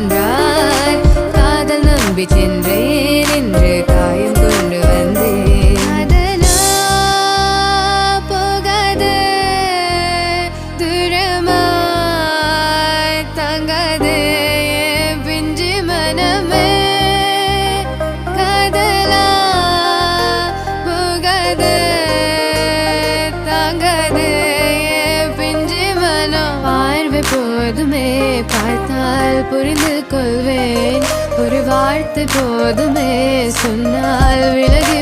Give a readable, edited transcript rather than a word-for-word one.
என்றார். காதல் நம்பி சென்றேன் என்று காயம் கொண்டு வந்தேன். அதனா போகாது தூரமாய் தங்காது என் பிஞ்சு மனமே. காதலா போகாது தாங்காது என் பிஞ்சு மனம். பார்வை போதுமே பார்த்தால் புரிந்து கொள்வேன். ஒரு வார்த்தை போதுமே சொன்னால் விலகி